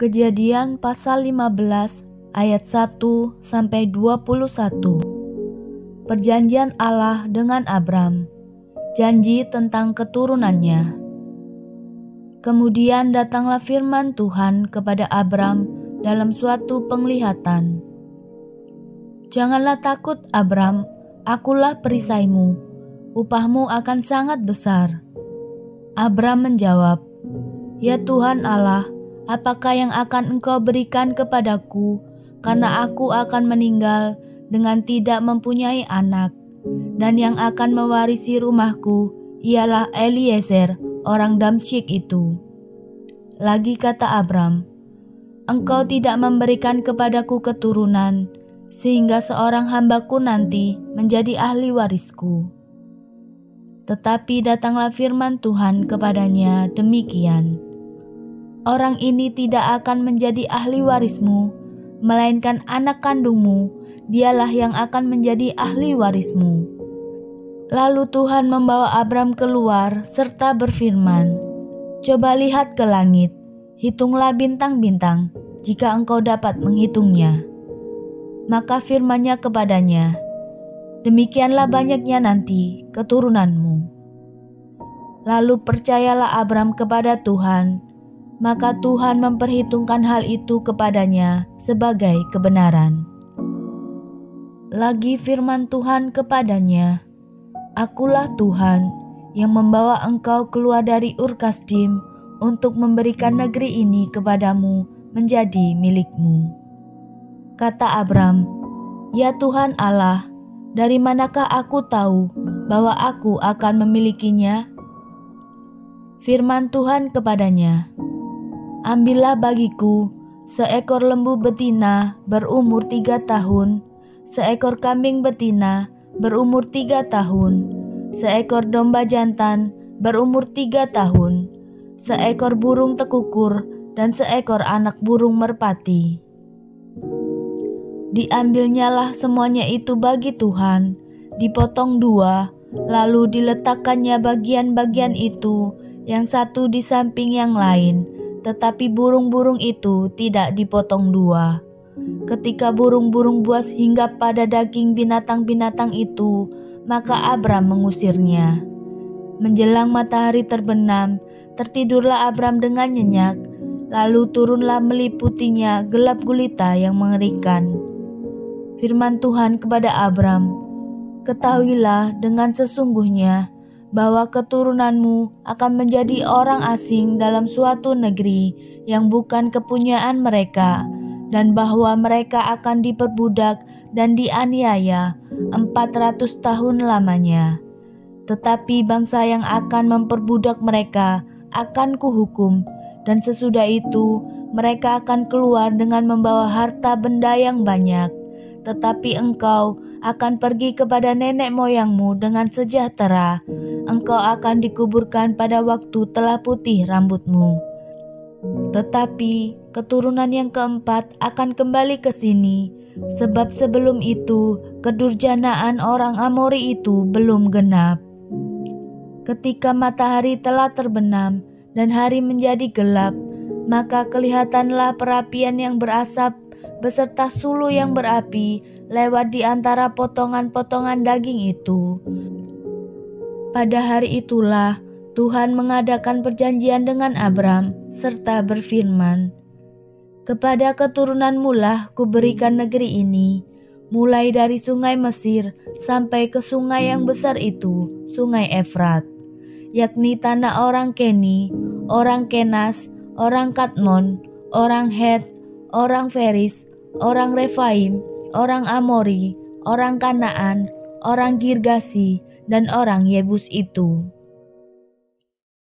Kejadian pasal 15 ayat 1-21. Perjanjian Allah dengan Abram, janji tentang keturunannya. Kemudian datanglah firman Tuhan kepada Abram dalam suatu penglihatan. Janganlah takut Abram, akulah perisaimu, upahmu akan sangat besar. Abram menjawab, ya Tuhan Allah, apakah yang akan Engkau berikan kepadaku, karena aku akan meninggal dengan tidak mempunyai anak, dan yang akan mewarisi rumahku ialah Eliezer, orang Damsyik itu. Lagi kata Abram, Engkau tidak memberikan kepadaku keturunan, sehingga seorang hambaku nanti menjadi ahli warisku. Tetapi datanglah firman Tuhan kepadanya demikian, orang ini tidak akan menjadi ahli warismu, melainkan anak kandungmu, dialah yang akan menjadi ahli warismu. Lalu Tuhan membawa Abram keluar serta berfirman, coba lihat ke langit, hitunglah bintang-bintang, jika engkau dapat menghitungnya. Maka firman-Nya kepadanya, demikianlah banyaknya nanti keturunanmu. Lalu percayalah Abram kepada Tuhan, maka Tuhan memperhitungkan hal itu kepadanya sebagai kebenaran. Lagi firman Tuhan kepadanya, akulah Tuhan yang membawa engkau keluar dari Ur Kasdim untuk memberikan negeri ini kepadamu menjadi milikmu. Kata Abram, ya Tuhan Allah, dari manakah aku tahu bahwa aku akan memilikinya? Firman Tuhan kepadanya, ambillah bagiku seekor lembu betina berumur 3 tahun, seekor kambing betina berumur 3 tahun, seekor domba jantan berumur 3 tahun, seekor burung tekukur, dan seekor anak burung merpati. Diambilnyalah semuanya itu bagi Tuhan, dipotong 2, lalu diletakkannya bagian-bagian itu, yang satu di samping yang lain, tetapi burung-burung itu tidak dipotong 2. Ketika burung-burung buas hinggap pada daging binatang-binatang itu, maka Abram mengusirnya. Menjelang matahari terbenam, tertidurlah Abram dengan nyenyak, lalu turunlah meliputinya gelap gulita yang mengerikan. Firman Tuhan kepada Abram, ketahuilah dengan sesungguhnya bahwa keturunanmu akan menjadi orang asing dalam suatu negeri yang bukan kepunyaan mereka, dan bahwa mereka akan diperbudak dan dianiaya 400 tahun lamanya. Tetapi bangsa yang akan memperbudak mereka akan kuhukum, dan sesudah itu mereka akan keluar dengan membawa harta benda yang banyak. Tetapi engkau akan pergi kepada nenek moyangmu dengan sejahtera. Engkau akan dikuburkan pada waktu telah putih rambutmu. Tetapi keturunan yang keempat akan kembali ke sini, sebab sebelum itu kedurjanaan orang Amori itu belum genap. Ketika matahari telah terbenam dan hari menjadi gelap, maka kelihatanlah perapian yang berasap beserta sulu yang berapi lewat di antara potongan-potongan daging itu. Pada hari itulah Tuhan mengadakan perjanjian dengan Abram serta berfirman, kepada keturunanmu lah kuberikan negeri ini, mulai dari sungai Mesir sampai ke sungai yang besar itu, sungai Efrat, yakni tanah orang Keni, orang Kenas, orang Kadmon, orang Het, orang Feris, orang Refaim, orang Amori, orang Kanaan, orang Girgasi, dan orang Yebus itu.